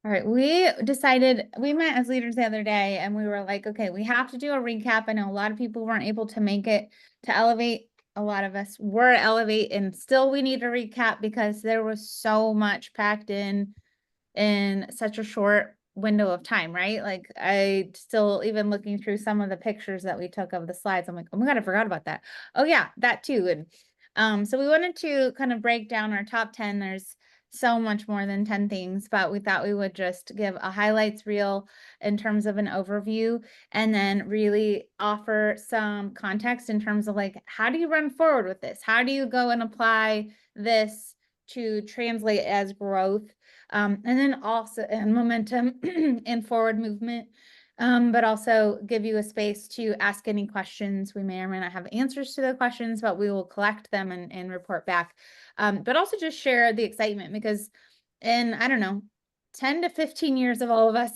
All right, we decided, we met as leaders the other day and we were like, okay, we have to do a recap. I know a lot of people weren't able to make it to Elevate. A lot of us were at Elevate and still we need a recap because there was so much packed in such a short window of time, right? Like I still, even looking through some of the pictures that we took of the slides, I'm like, oh my God, I forgot about that. Oh yeah, that too. And so we wanted to kind of break down our top 10. There's so much more than 10 things, but we thought we would just give a highlights reel in terms of an overview and then really offer some context in terms of like, how do you run forward with this? How do you go and apply this to translate as growth? And then also and momentum and forward movement, but also give you a space to ask any questions. We may or may not have answers to the questions, but we will collect them and report back. But also just share the excitement because in, I don't know, 10 to 15 years of all of us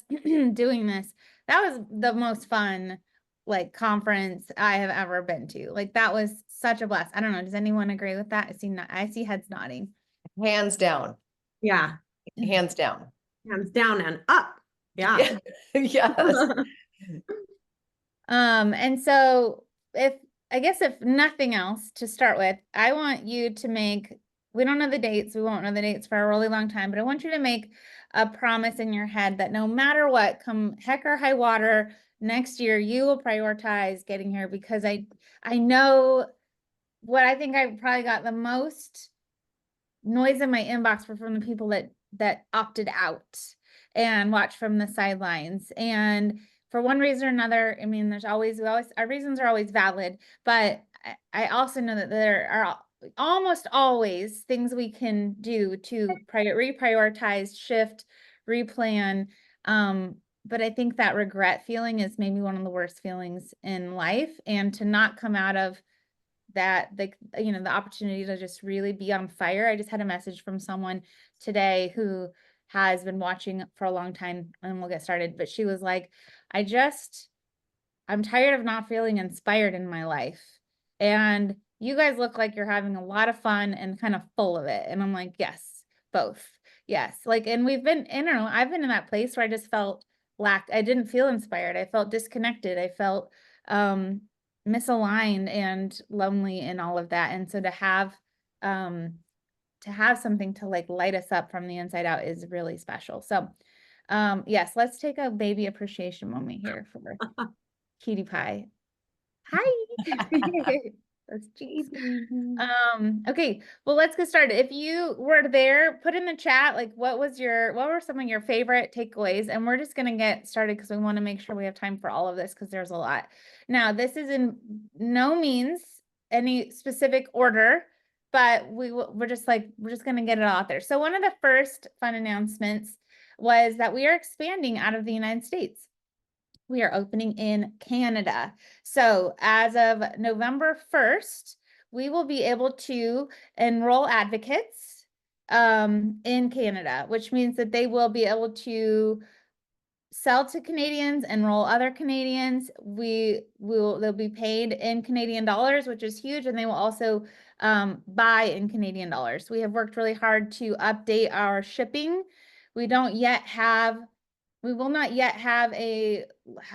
doing this, that was the most fun like conference I have ever been to. Like that was such a blast. I don't know. Does anyone agree with that? I see heads nodding. Hands down. Yeah, Hands down. hands down and up. Yeah. Yes. And so if I guess if nothing else to start with, I want you to make, we don't know the dates, we won't know the dates for a really long time, but I want you to make a promise in your head that no matter what, come heck or high water, next year you will prioritize getting here because I know what I think I probably got the most noise in my inbox were from the people that opted out and watched from the sidelines. And for one reason or another, I mean, there's always, our reasons are always valid, but I also know that there are almost always things we can do to reprioritize, shift, replan. But I think that regret feeling is maybe one of the worst feelings in life, and to not come out of that, like, you know, the opportunity to just really be on fire. I just had a message from someone today who has been watching for a long time, and we'll get started, but she was like, I'm tired of not feeling inspired in my life. And you guys look like you're having a lot of fun and kind of full of it. And I'm like, yes, both. Yes. Like, and we've been, I don't know, I've been in that place where I just felt I didn't feel inspired. I felt disconnected. I felt um misaligned and lonely and all of that. And so to have something to like light us up from the inside out is really special. So yes, let's take a baby appreciation moment here for Cutie Pie. Hi. That's cheese. Okay, well, let's get started. If you were there, put in the chat, like, what were some of your favorite takeaways? And we're just gonna get started because we want to make sure we have time for all of this because there's a lot. Now, this is in no means any specific order, but we're just gonna get it all out there. So one of the first fun announcements was that we are expanding out of the United States. We are opening in Canada. So as of November 1st, we will be able to enroll advocates in Canada, which means that they will be able to sell to Canadians, enroll other Canadians. They'll be paid in Canadian dollars, which is huge, and they will also buy in Canadian dollars. We have worked really hard to update our shipping. We don't yet have we will not yet have a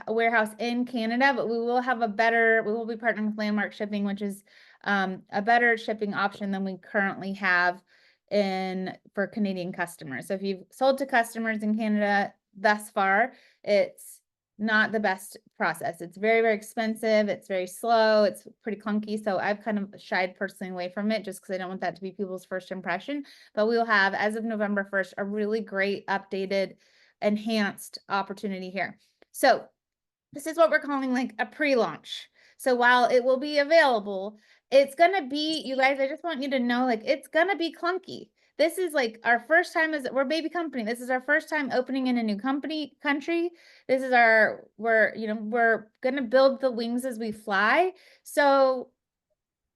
warehouse in Canada, but we will be partnering with Landmark Shipping, which is a better shipping option than we currently have for Canadian customers. So if you've sold to customers in Canada thus far, it's not the best process. It's very, very expensive. It's very slow. It's pretty clunky. So I've kind of shied personally away from it just because I don't want that to be people's first impression. But we will have, as of November 1st, a really great updated enhanced opportunity here. So this is what we're calling like a pre-launch. So while it will be available, it's gonna be, you guys, I just want you to know, like, it's gonna be clunky. This is like our first time we're a baby company. This is our first time opening in a new country. This is we're gonna build the wings as we fly. So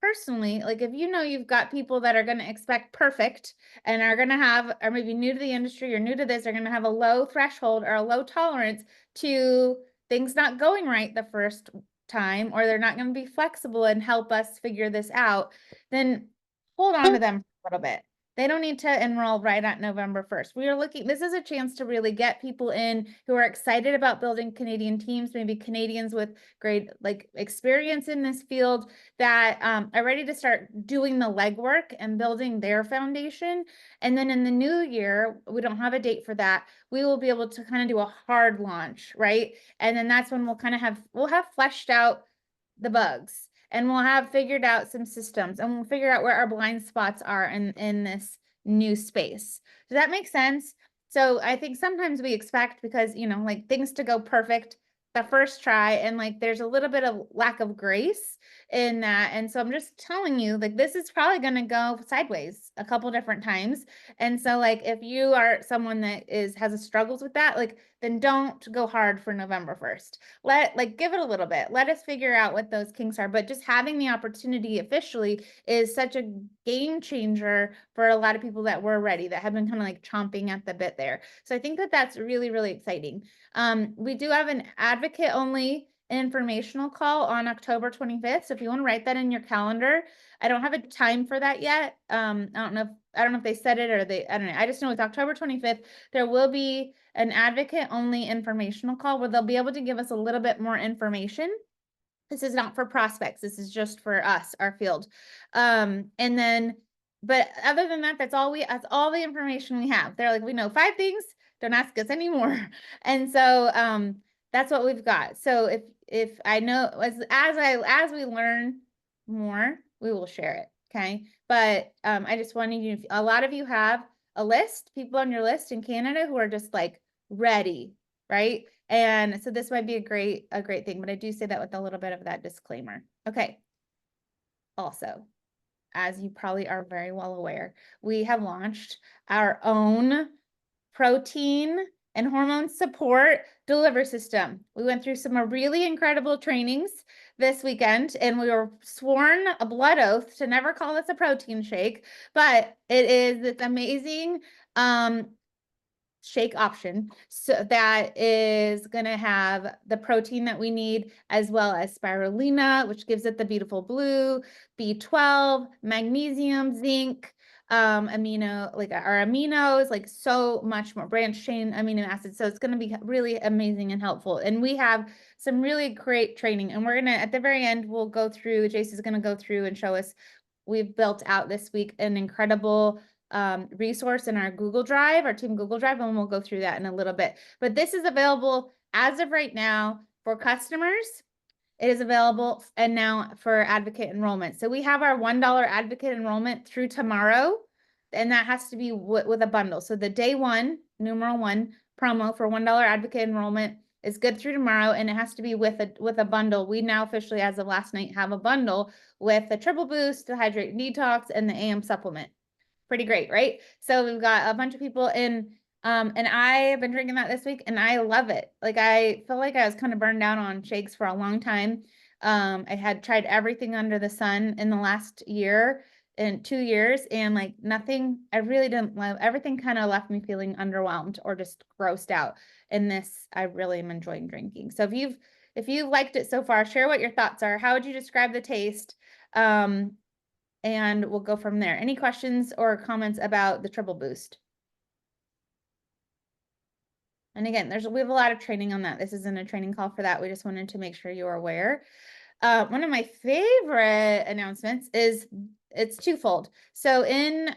personally, like if you know you've got people that are going to expect perfect and are maybe new to the industry or new to this, are going to have a low threshold or a low tolerance to things not going right the first time, or they're not going to be flexible and help us figure this out, then hold on to them for a little bit. They don't need to enroll right at November 1st. We are looking, this is a chance to really get people in who are excited about building Canadian teams, maybe Canadians with great like experience in this field that are ready to start doing the legwork and building their foundation. And then in the new year, we don't have a date for that. We will be able to kind of do a hard launch, right? And then that's when we'll kind of we'll have fleshed out the bugs, and we'll have figured out some systems, and we'll figure out where our blind spots are in this new space. Does that make sense? So I think sometimes we expect, because, you know, like things to go perfect the first try, and like there's a little bit of lack of grace in that. And so I'm just telling you, like, this is probably going to go sideways a couple different times. And so like if you are someone that has a struggles with that, like, then don't go hard for November 1st. Give it a little bit. Let us figure out what those kinks are. But just having the opportunity officially is such a game changer for a lot of people that were ready, that have been kind of like chomping at the bit there. So I think that that's really, really exciting. We do have an advocate only informational call on October 25th. So if you want to write that in your calendar, I don't have a time for that yet. I don't know if they said it, or I don't know. I just know it's October 25th. There will be an advocate only informational call where they'll be able to give us a little bit more information. This is not for prospects. This is just for us, our field. And then, but other than that, that's all the information we have. They're like, we know 5 things. Don't ask us anymore. And so, that's what we've got. So if I know, as we learn more, we will share it. Okay. But, I just wanted you, a lot of you have a list, people on your list in Canada who are just like ready, right? And so this might be a great thing, but I do say that with a little bit of that disclaimer. Okay. Also, as you probably are very well aware, we have launched our own protein and hormone support delivery system. We went through some really incredible trainings this weekend, and we were sworn a blood oath to never call this a protein shake, but it is this amazing shake option, so that is going to have the protein that we need, as well as spirulina, which gives it the beautiful blue, B12, magnesium, zinc, amino, like our aminos, like so much more, branched chain amino acids. So it's going to be really amazing and helpful. And we have some really great training, and we're going to, at the very end, we'll go through, Jace is going to go through and show us, we've built out this week an incredible resource in our Google Drive, our team Google Drive, and we'll go through that in a little bit. But this is available as of right now for customers. It is available and now for advocate enrollment. So we have our $1 advocate enrollment through tomorrow, and that has to be with a bundle. So the day 1, numeral 1 promo for $1 advocate enrollment is good through tomorrow, and it has to be with a bundle. We now officially, as of last night, have a bundle with the triple boost, the hydrate and detox, and the AM supplement. Pretty great, right? So we've got a bunch of people in, and I have been drinking that this week, and I love it. Like, I feel like I was kind of burned down on shakes for a long time. I had tried everything under the sun in the last year and 2 years, and like nothing, I really didn't love, everything kind of left me feeling underwhelmed or just grossed out. And this, I really am enjoying drinking. So if you've liked it so far, share what your thoughts are. How would you describe the taste? And we'll go from there. Any questions or comments about the triple boost? And again, we have a lot of training on that. This isn't a training call for that. We just wanted to make sure you are aware. One of my favorite announcements is, it's twofold. So in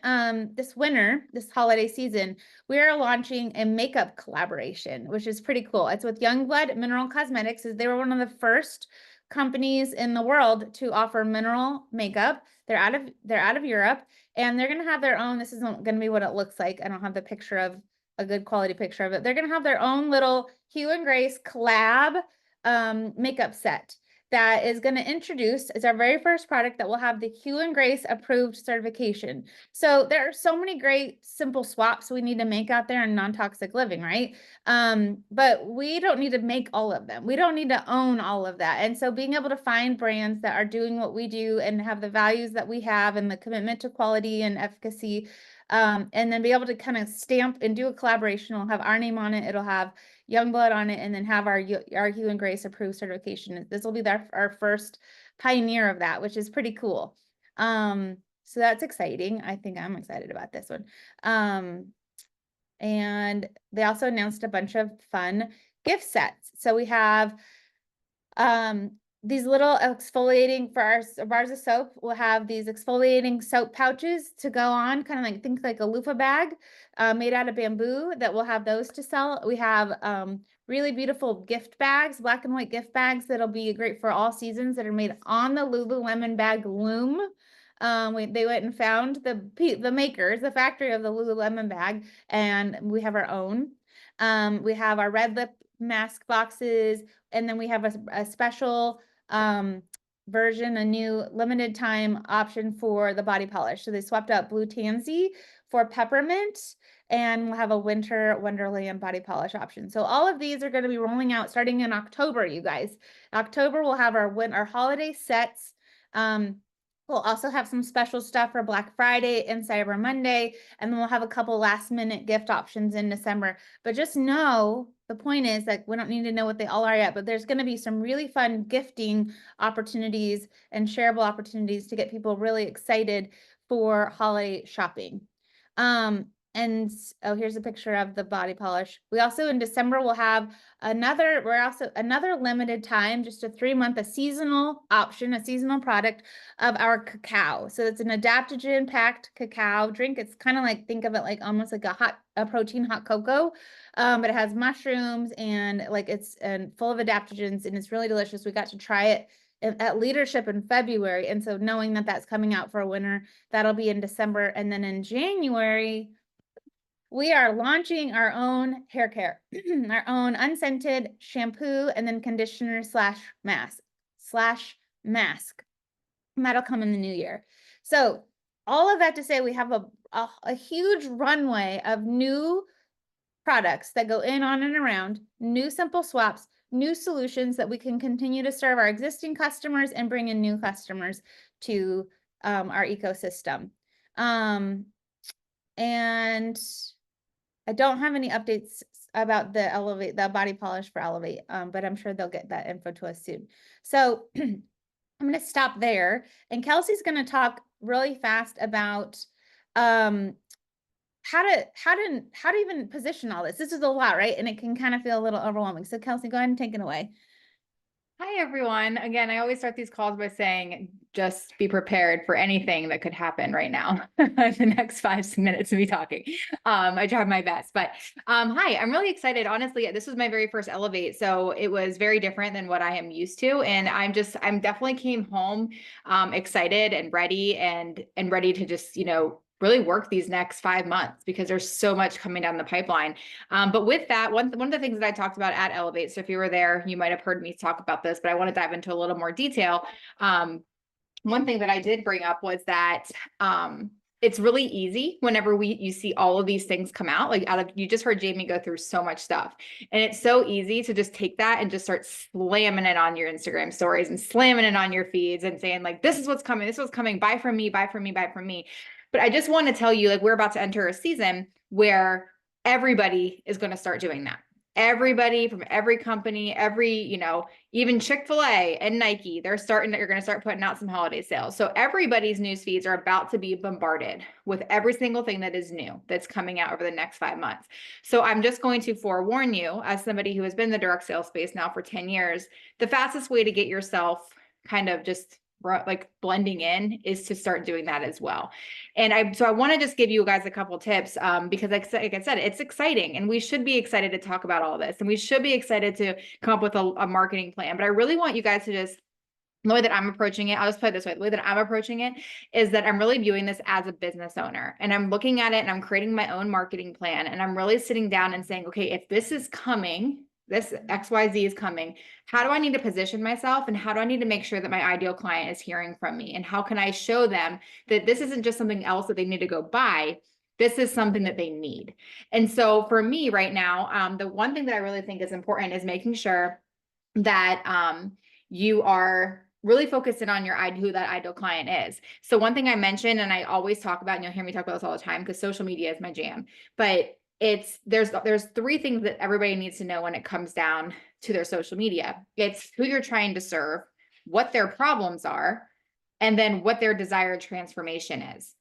this winter, this holiday season, we are launching a makeup collaboration, which is pretty cool. It's with Youngblood Mineral Cosmetics. They were one of the first companies in the world to offer mineral makeup. They're out of Europe, and they're going to have their own, this isn't going to be what it looks like. I don't have the picture of a good quality picture of it. They're going to have their own little Hue and Grace collab makeup set that is going to introduce, it's our very first product that will have the Hue and Grace approved certification. So there are so many great simple swaps we need to make out there in non-toxic living, right? But we don't need to make all of them. We don't need to own all of that. And so being able to find brands that are doing what we do and have the values that we have and the commitment to quality and efficacy, and then be able to kind of stamp and do a collaboration. It'll have our name on it. It'll have Youngblood on it, and then have our Hue and Grace approved certification. This will be our first pioneer of that, which is pretty cool. So that's exciting. I think I'm excited about this one. And they also announced a bunch of fun gift sets. So we have these little exfoliating for our bars of soap. We'll have these exfoliating soap pouches to go on, kind of like think like a loofah bag made out of bamboo, that we'll have those to sell. We have really beautiful gift bags, black and white gift bags that'll be great for all seasons, that are made on the Lululemon bag loom. They went and found the makers, the factory of the Lululemon bag, and we have our own. We have our red lip mask boxes, and then we have a special version, a new limited time option for the body polish. So they swapped out Blue Tansy for peppermint, and we'll have a winter Wonderland body polish option. So all of these are going to be rolling out starting in October, you guys. October we'll have our holiday sets. We'll also have some special stuff for Black Friday and Cyber Monday, and then we'll have a couple last minute gift options in December. But just know, the point is that we don't need to know what they all are yet, but there's going to be some really fun gifting opportunities and shareable opportunities to get people really excited for holiday shopping. And oh, here's a picture of the body polish. We also in December will have another limited time, just a 3-month, a seasonal option, a seasonal product of our cacao. So it's an adaptogen packed cacao drink. It's kind of like, think of it like almost like a protein hot cocoa, but it has mushrooms and like it's full of adaptogens, and it's really delicious. We got to try it at Leadership in February, and so knowing that that's coming out for a winter, that'll be in December, and then in January we are launching our own hair care, our own unscented shampoo and then conditioner / mask. That'll come in the new year. So all of that to say, we have a huge runway of new products that go in, on, and around, new simple swaps, new solutions that we can continue to serve our existing customers and bring in new customers to our ecosystem. And I don't have any updates about the body polish for Elevate, but I'm sure they'll get that info to us soon. So I'm going to stop there, and Kelsey's going to talk really fast about how to even position all this. This is a lot, right? And it can kind of feel a little overwhelming. So Kelsey, go ahead and take it away. Hi, everyone. Again, I always start these calls by saying, just be prepared for anything that could happen right now. The next 5 minutes of me talking. I tried my best, but hi, I'm really excited. Honestly, this was my very first Elevate, so it was very different than what I am used to. And I'm definitely came home excited and ready and ready to just, really work these next 5 months, because there's so much coming down the pipeline. But with that, one of the things that I talked about at Elevate, so if you were there, you might have heard me talk about this, but I want to dive into a little more detail. One thing that I did bring up was that it's really easy whenever you see all of these things come out, you just heard Jamie go through so much stuff, and it's so easy to just take that and just start slamming it on your Instagram stories and slamming it on your feeds and saying like, this is what's coming, buy from me, buy from me, buy from me. But I just want to tell you, like, we're about to enter a season where everybody is going to start doing that. Everybody from every company, even Chick-fil-A and Nike, they're going to start putting out some holiday sales. So everybody's news feeds are about to be bombarded with every single thing that is new that's coming out over the next 5 months. So I'm just going to forewarn you, as somebody who has been in the direct sales space now for 10 years, the fastest way to get yourself kind of just like blending in is to start doing that as well. And I want to just give you guys a couple tips because like I said, it's exciting, and we should be excited to talk about all this, and we should be excited to come up with a marketing plan. But I really want you guys to just the way that I'm approaching it, I'll just put it this way. The way that I'm approaching it is that I'm really viewing this as a business owner, and I'm looking at it and I'm creating my own marketing plan, and I'm really sitting down and saying, okay, if this is coming, this XYZ is coming, how do I need to position myself, and how do I need to make sure that my ideal client is hearing from me? And how can I show them that this isn't just something else that they need to go buy? This is something that they need. And so for me right now, the one thing that I really think is important is making sure that you are really focused in on who that ideal client is. So one thing I mentioned, and I always talk about, and you'll hear me talk about this all the time because social media is my jam, but there's 3 things that everybody needs to know when it comes down to their social media. It's who you're trying to serve, what their problems are, and then what their desired transformation is.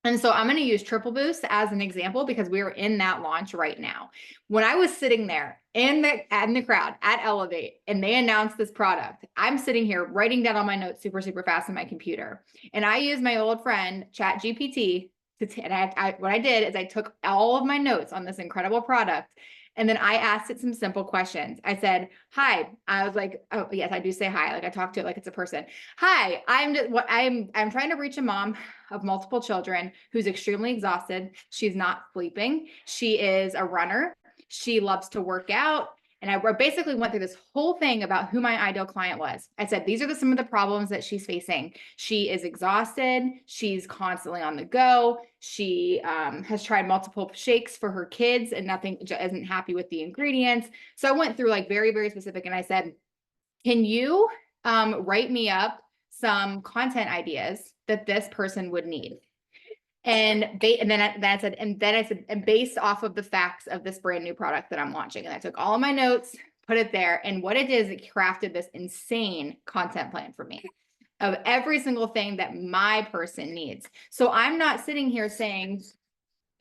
And so I'm going to use Triple Boost as an example because we're in that launch right now. When I was sitting there in the crowd at Elevate and they announced this product, I'm sitting here writing down all my notes super, super fast on my computer. And I used my old friend ChatGPT what I did is I took all of my notes on this incredible product. And then I asked it some simple questions. I said, hi. I was like, oh yes, I do say hi. Like I talk to it like it's a person. Hi, I'm trying to reach a mom of multiple children who's extremely exhausted. She's not sleeping. She is a runner. She loves to work out. And I basically went through this whole thing about who my ideal client was. I said, these are some of the problems that she's facing. She is exhausted. She's constantly on the go. She has tried multiple shakes for her kids and nothing, isn't happy with the ingredients. So I went through like very, very specific. And I said, can you write me up some content ideas that this person would need? And then I said, and based off of the facts of this brand new product that I'm launching, and I took all of my notes, put it there. And what it is, it crafted this insane content plan for me of every single thing that my person needs. So I'm not sitting here saying,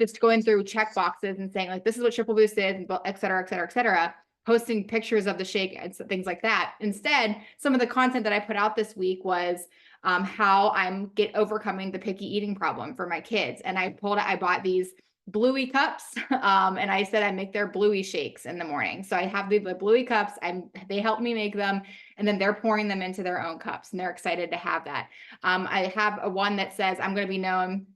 just going through check boxes and saying like, this is what Triple Boost is, and et cetera, et cetera, et cetera, posting pictures of the shake and things like that. Instead, some of the content that I put out this week was how I'm overcoming the picky eating problem for my kids. And I bought these Bluey cups. And I said, I make their Bluey shakes in the morning. So I have the Bluey cups, they help me make them, and then they're pouring them into their own cups and they're excited to have that. I have a one that says, I'm going to be known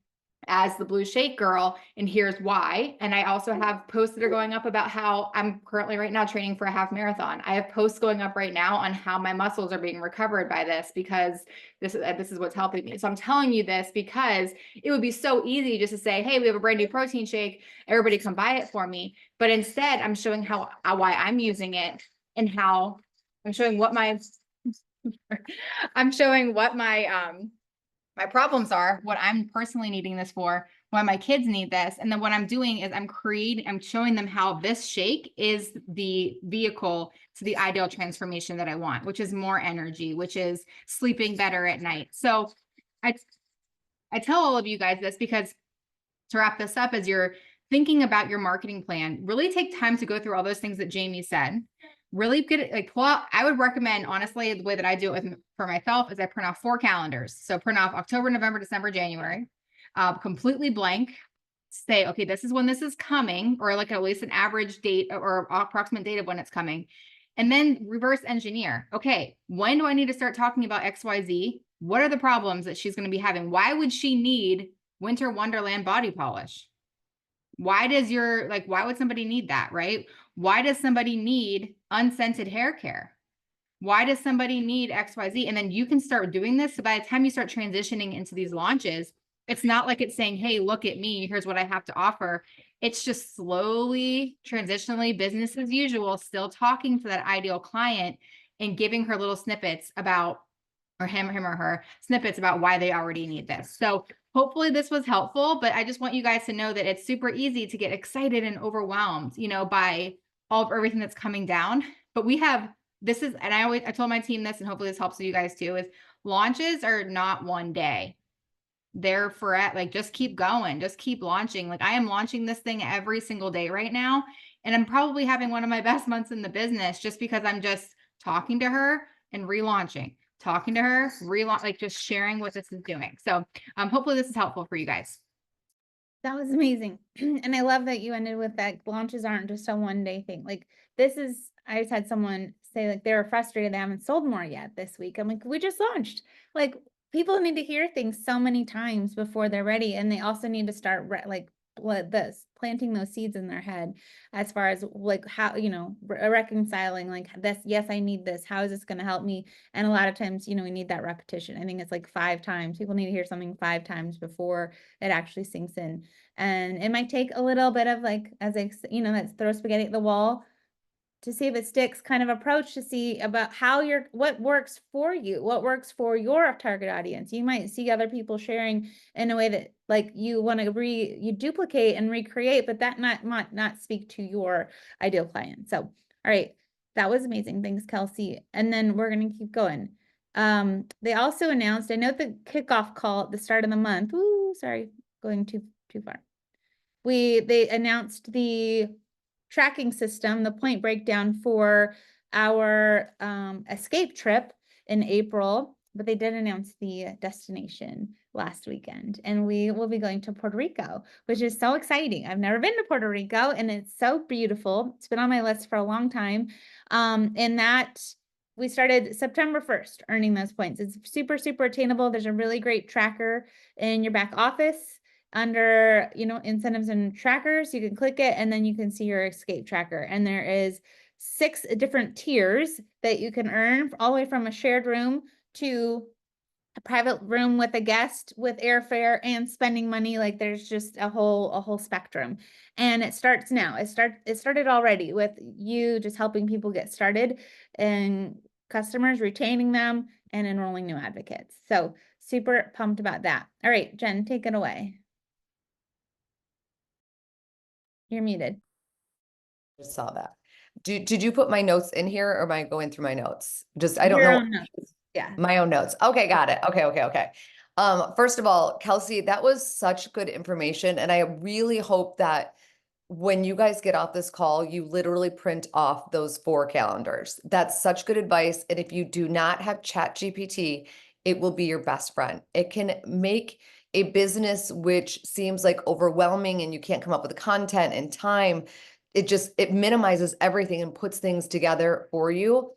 as the Blue Shake Girl, and here's why. And I also have posts that are going up about how I'm currently right now training for a half marathon. I have posts going up right now on how my muscles are being recovered by this, because this is what's helping me. So I'm telling you this because it would be so easy just to say, hey, we have a brand new protein shake, everybody come buy it for me. But instead I'm showing why I'm using it, and how I'm showing what my my problems are, what I'm personally needing this for, why my kids need this. And then what I'm doing is I'm showing them how this shake is the vehicle to the ideal transformation that I want, which is more energy, which is sleeping better at night. So I tell all of you guys this because, to wrap this up, as you're thinking about your marketing plan, really take time to go through all those things that Jamie said. Really get it, pull out. I would recommend, honestly, the way that I do it for myself is I print off 4 calendars. So print off October, November, December, January, completely blank. Say, okay, this is when this is coming, or like at least an average date or approximate date of when it's coming. And then reverse engineer. Okay, when do I need to start talking about XYZ? What are the problems that she's going to be having? Why would she need Winter Wonderland body polish? Why would somebody need that, right? Why does somebody need unscented hair care? Why does somebody need XYZ? And then you can start doing this. So by the time you start transitioning into these launches, it's not like it's saying, hey, look at me, here's what I have to offer. It's just slowly, transitionally, business as usual, still talking to that ideal client and giving her little snippets about, or him or her, snippets about why they already need this. So hopefully this was helpful, but I just want you guys to know that it's super easy to get excited and overwhelmed, by everything that's coming down. But we have, and I told my team this, and hopefully this helps you guys too, is launches are not one day. They're just keep going, just keep launching. Like I am launching this thing every single day right now. And I'm probably having one of my best months in the business just because I'm just talking to her and relaunching. Talking to her, just sharing what this is doing. So hopefully this is helpful for you guys. That was amazing. And I love that you ended with that launches aren't just a one-day thing. Like I just had someone say like they were frustrated they haven't sold more yet this week. I'm like, we just launched. Like people need to hear things so many times before they're ready. And they also need to start planting those seeds in their head as far as like how, reconciling like this, yes, I need this. How is this going to help me? And a lot of times, we need that repetition. I think it's like 5 times. People need to hear something 5 times before it actually sinks in. And it might take a little bit of like, that throw spaghetti at the wall to see if it sticks kind of approach to see about what works for you, what works for your target audience. You might see other people sharing in a way that like you want to you duplicate and recreate, but that might not speak to your ideal client. So, all right, that was amazing. Thanks, Kelsey. And then we're going to keep going. They also announced, I know the kickoff call at the start of the month. Ooh, sorry, going too far. They announced the tracking system, the point breakdown for our escape trip in April, but they did announce the destination last weekend, and we will be going to Puerto Rico, which is so exciting. I've never been to Puerto Rico, and it's so beautiful. It's been on my list for a long time. And that we started September 1st earning those points. It's super, super attainable. There's a really great tracker in your back office under, incentives and trackers. You can click it and then you can see your escape tracker. And there is 6 different tiers that you can earn, all the way from a shared room to a private room with a guest with airfare and spending money. Like there's just a whole spectrum. And it starts now. It started already with you just helping people get started and customers, retaining them and enrolling new advocates. So super pumped about that. All right, Jen, take it away. You're muted. Just saw that. Did you put my notes in here or am I going through my notes? I don't Your know. own notes. Yeah. My own notes. Okay, got it. Okay. First of all, Kelsey, that was such good information. And I really hope that when you guys get off this call, you literally print off those 4 calendars. That's such good advice. And if you do not have ChatGPT, it will be your best friend. It can make a business which seems like overwhelming and you can't come up with the content and time. It minimizes everything and puts things together for you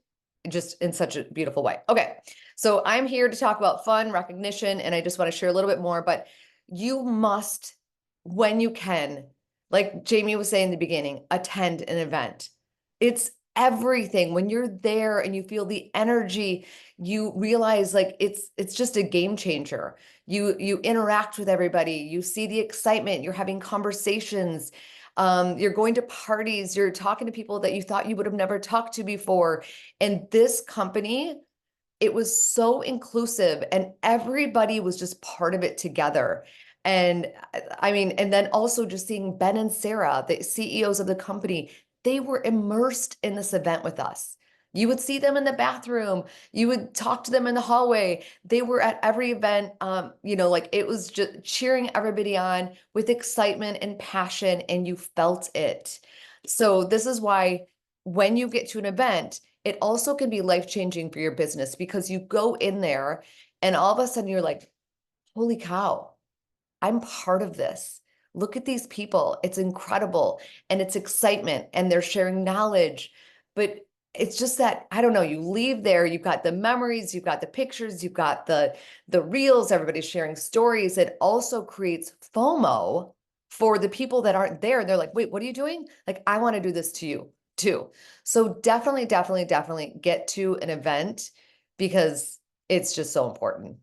just in such a beautiful way. Okay. So I'm here to talk about fun, recognition, and I just want to share a little bit more, but you must, when you can, like Jamie was saying in the beginning, attend an event. It's everything. When you're there and you feel the energy, you realize like it's just a game changer. You interact with everybody, you see the excitement, you're having conversations, you're going to parties, you're talking to people that you thought you would have never talked to before. And this company, it was so inclusive and everybody was just part of it together. And I mean, and then also just seeing Ben and Sarah, the CEOs of the company, they were immersed in this event with us. You would see them in the bathroom, you would talk to them in the hallway. They were at every event, like it was just cheering everybody on with excitement and passion, and you felt it. So this is why when you get to an event, it also can be life-changing for your business because you go in there and all of a sudden you're like, holy cow, I'm part of this. Look at these people. It's incredible. And it's excitement and they're sharing knowledge. But it's just that, I don't know, you leave there, you've got the memories, you've got the pictures, you've got the reels, everybody's sharing stories. It also creates FOMO for the people that aren't there. They're like, wait, what are you doing? Like, I want to do this to you too. So definitely get to an event because it's just so important.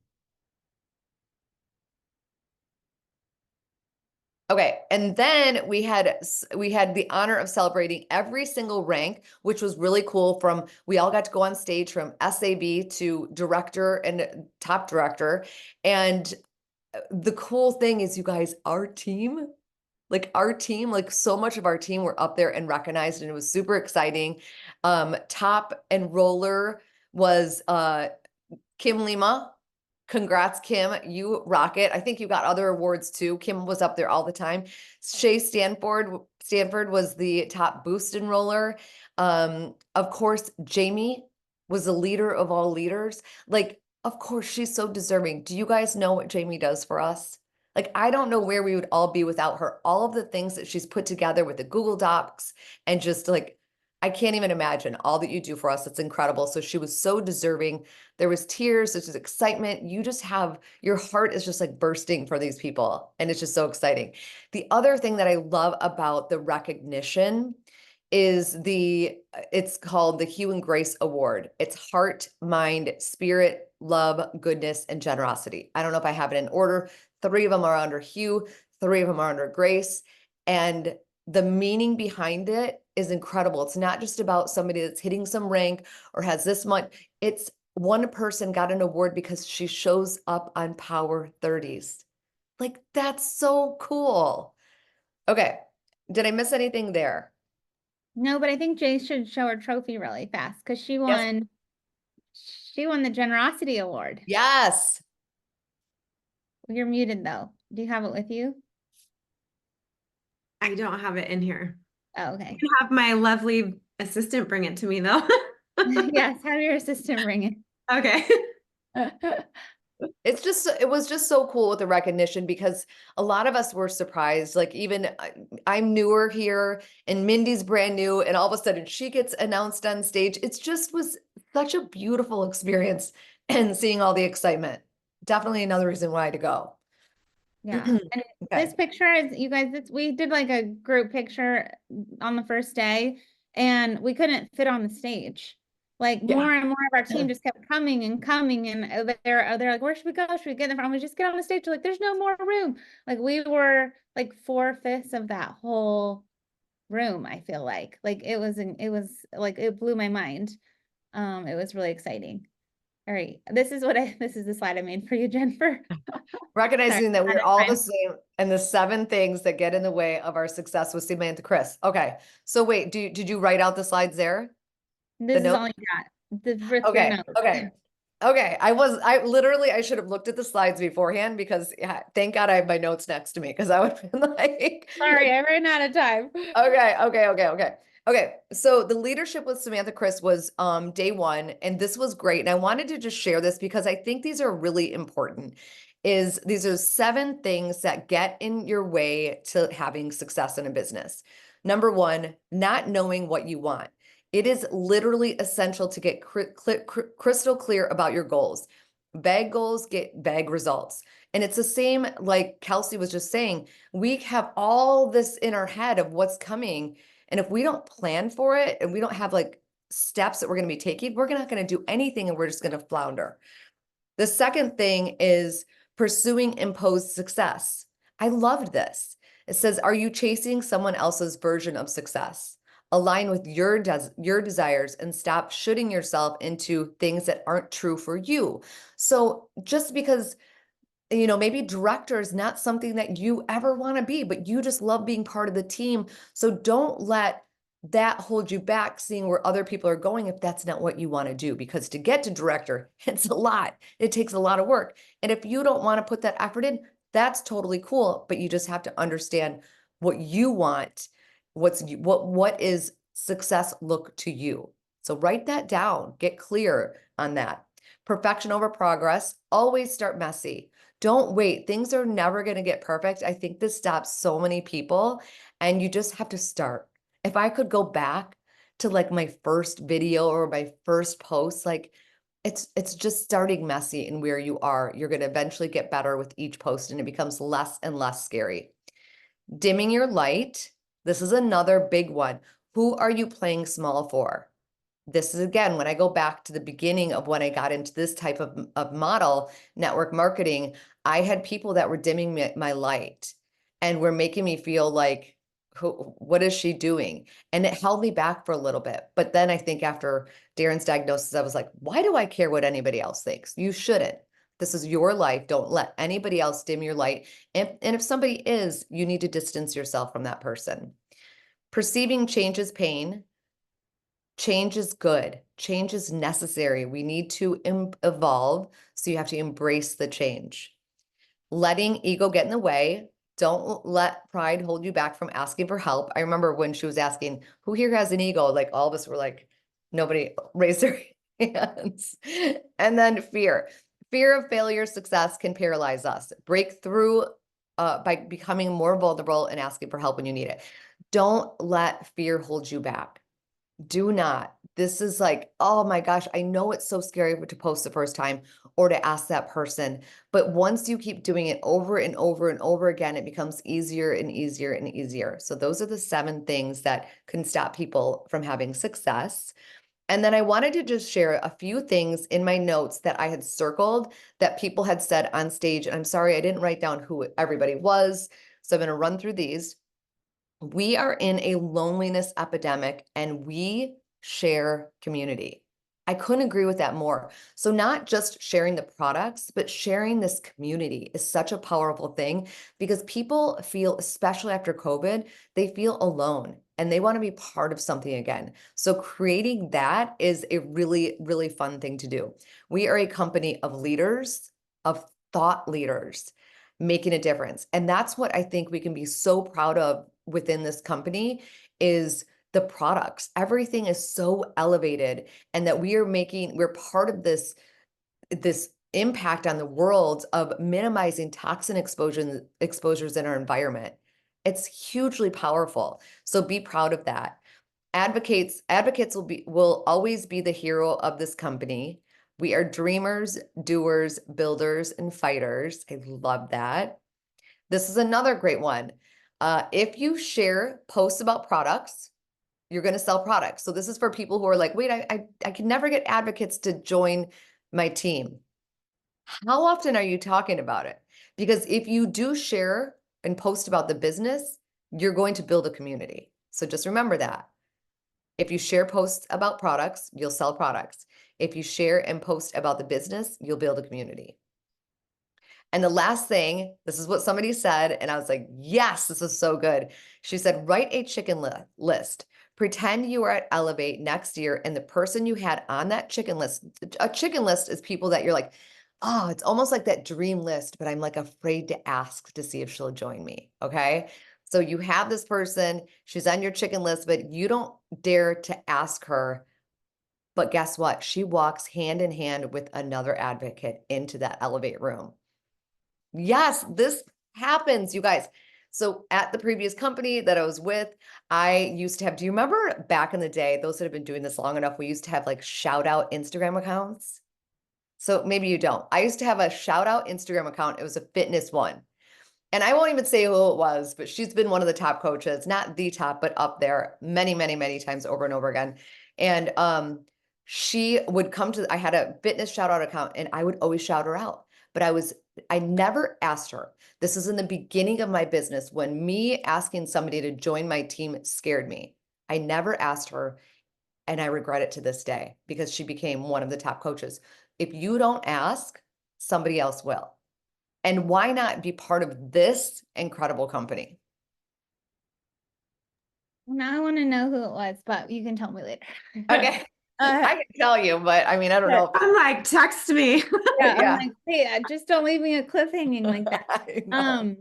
Okay, and then we had the honor of celebrating every single rank, which was really cool. We all got to go on stage from SAB to director and top director. And the cool thing is, you guys, our team, like so much of our team were up there and recognized, and it was super exciting. Top enroller was Kim Lima. Congrats, Kim. You rock it. I think you got other awards too. Kim was up there all the time. Shay Stanford was the top boost enroller. Of course, Jamie was the leader of all leaders. Like, of course, she's so deserving. Do you guys know what Jamie does for us? Like, I don't know where we would all be without her. All of the things that she's put together with the Google Docs and just like, I can't even imagine all that you do for us. It's incredible. So she was so deserving. There was tears, there's just excitement. Your heart is just like bursting for these people. And it's just so exciting. The other thing that I love about the recognition is it's called the Hue and Grace Award. It's heart, mind, spirit, love, goodness, and generosity. I don't know if I have it in order. 3 of them are under Hue, 3 of them are under Grace. And the meaning behind it is incredible. It's not just about somebody that's hitting some rank or has this much. It's one person got an award because she shows up on Power 30s. Like, that's so cool. Okay. Did I miss anything there? No, but I think Jay should show her trophy really fast because she won. She won the Generosity Award. Yes. You're muted though. Do you have it with you? I don't have it in here. Oh, I okay. can have my lovely assistant bring it to me though. Yes, have your assistant bring Okay. it. It was just so cool with the recognition because a lot of us were surprised. Like even I'm newer here and Mindy's brand new and all of a sudden she gets announced on stage. It's just was such a beautiful experience and seeing all the excitement. Definitely another reason why to go. Yeah. And this Okay. picture is, you guys, we did like a group picture on the first day and we couldn't fit on the stage. Like Yeah. more and more of our team just kept coming and coming and they're like, where should we go? Should we get in front? We just get on the stage. They're like, there's no more room. Like we were like 4/5 of that whole room, I feel like. Like it was like, it blew my mind. It was really exciting. All right. This is the slide I made for you, Jennifer. Recognizing that we're Sorry, all the fine. same and the 7 things that get in the way of our success with Samantha Chris. Okay. So wait, did you write out the slides there? This is note? all you got. The with your Okay. notes. Okay. Okay. I should have looked at the slides beforehand because yeah, thank God I have my notes next to me because I would have been like, Sorry, I ran out of time. Okay. So the leadership with Samantha Chris was day 1, and this was great. And I wanted to just share this because I think these are really important. These are 7 things that get in your way to having success in a business. Number 1, not knowing what you want. It is literally essential to get crystal clear about your goals. Vague goals get vague results. And it's the same like Kelsey was just saying, we have all this in our head of what's coming. And if we don't plan for it and we don't have like steps that we're going to be taking, we're not going to do anything and we're just going to flounder. The second thing is pursuing imposed success. I loved this. It says, are you chasing someone else's version of success? Align with your desires and stop shooting yourself into things that aren't true for you. So just because, maybe director is not something that you ever want to be, but you just love being part of the team. So don't let that hold you back seeing where other people are going if that's not what you want to do, because to get to director, it's a lot. It takes a lot of work. And if you don't want to put that effort in, that's totally cool, but you just have to understand what you want. What is success look to you? So write that down, get clear on that. Perfection over progress, always start messy. Don't wait. Things are never going to get perfect. I think this stops so many people and you just have to start. If I could go back to like my first video or my first post, like it's just starting messy and where you are. You're going to eventually get better with each post and it becomes less and less scary. Dimming your light. This is another big one. Who are you playing small for? This is again, when I go back to the beginning of when I got into this type of model, network marketing, I had people that were dimming my light and were making me feel like, what is she doing? And it held me back for a little bit. But then I think after Darren's diagnosis, I was like, why do I care what anybody else thinks? You shouldn't. This is your life. Don't let anybody else dim your light. And if somebody is, you need to distance yourself from that person. Perceiving change as pain. Change is good. Change is necessary. We need to evolve. So you have to embrace the change. Letting ego get in the way. Don't let pride hold you back from asking for help. I remember when she was asking, who here has an ego? Like all of us were like, nobody raised their hands. And then fear. Fear of failure, success can paralyze us. Break through by becoming more vulnerable and asking for help when you need it. Don't let fear hold you back. Do not. This is like, oh my gosh, I know it's so scary to post the first time or to ask that person. But once you keep doing it over and over and over again, it becomes easier and easier and easier. So those are the 7 things that can stop people from having success. And then I wanted to just share a few things in my notes that I had circled that people had said on stage. And I'm sorry, I didn't write down who everybody was. So I'm going to run through these. We are in a loneliness epidemic and we share community. I couldn't agree with that more. So not just sharing the products, but sharing this community is such a powerful thing because people feel, especially after COVID, they feel alone. and they want to be part of something again. So creating that is a really, really fun thing to do. We are a company of leaders, of thought leaders making a difference. And that's what I think we can be so proud of within this company is the products. Everything is so elevated, and that we're part of this impact on the world of minimizing toxin exposures in our environment. It's hugely powerful. So be proud of that. Advocates will always be the hero of this company. We are dreamers, doers, builders, and fighters. I love that. This is another great one. If you share posts about products, you're going to sell products. So this is for people who are like, wait, I can never get advocates to join my team. How often are you talking about it? Because if you do share and post about the business, you're going to build a community. So just remember that. If you share posts about products, you'll sell products. If you share and post about the business, you'll build a community. And the last thing, this is what somebody said, and I was like, yes, this is so good. She said, write a chicken list. Pretend you are at Elevate next year, and the person you had on that chicken list, a chicken list is people that you're like, oh, it's almost like that dream list, but I'm like afraid to ask to see if she'll join me. Okay. So you have this person, she's on your chicken list, but you don't dare to ask her. But guess what? She walks hand in hand with another advocate into that Elevate room. Yes, this happens, you guys. So at the previous company that I was with, I used to have, do you remember back in the day, those that have been doing this long enough, we used to have like shout out Instagram accounts. So maybe you don't. I used to have a shout out Instagram account. It was a fitness one. And I won't even say who it was, but she's been one of the top coaches, not the top, but up there many, many, many times over and over again. And she would come to, I had a fitness shout out account, and I would always shout her out. But I never asked her. This is in the beginning of my business when me asking somebody to join my team scared me. I never asked her, and I regret it to this day because she became one of the top coaches. If you don't ask, somebody else will. And why not be part of this incredible company? Now I want to know who it was, but you can tell me later. Okay. I can tell you, but I mean, I don't know. I'm like, text me. Yeah, Yeah. I'm like, hey, just don't leave me a cliffhanging like that. I know.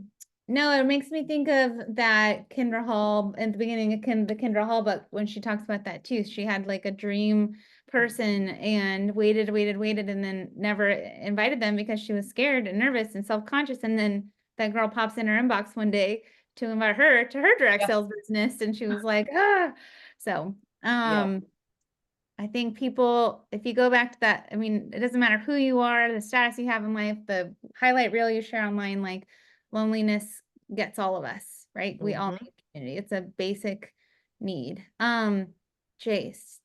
No, it makes me think of that Kendra Hall at the beginning of the Kendra Hall book when she talks about that too. She had like a dream person and waited, and then never invited them because she was scared and nervous and self-conscious. And then that girl pops in her inbox one day to invite her to her direct Yeah. sales business, and she was like, ah. So, I think people, if you go back to that, I mean, it doesn't matter who you are, the status you have in life, the highlight reel you share online, like loneliness gets all of us, right? We all Mhm. need community. It's a basic need. Jace,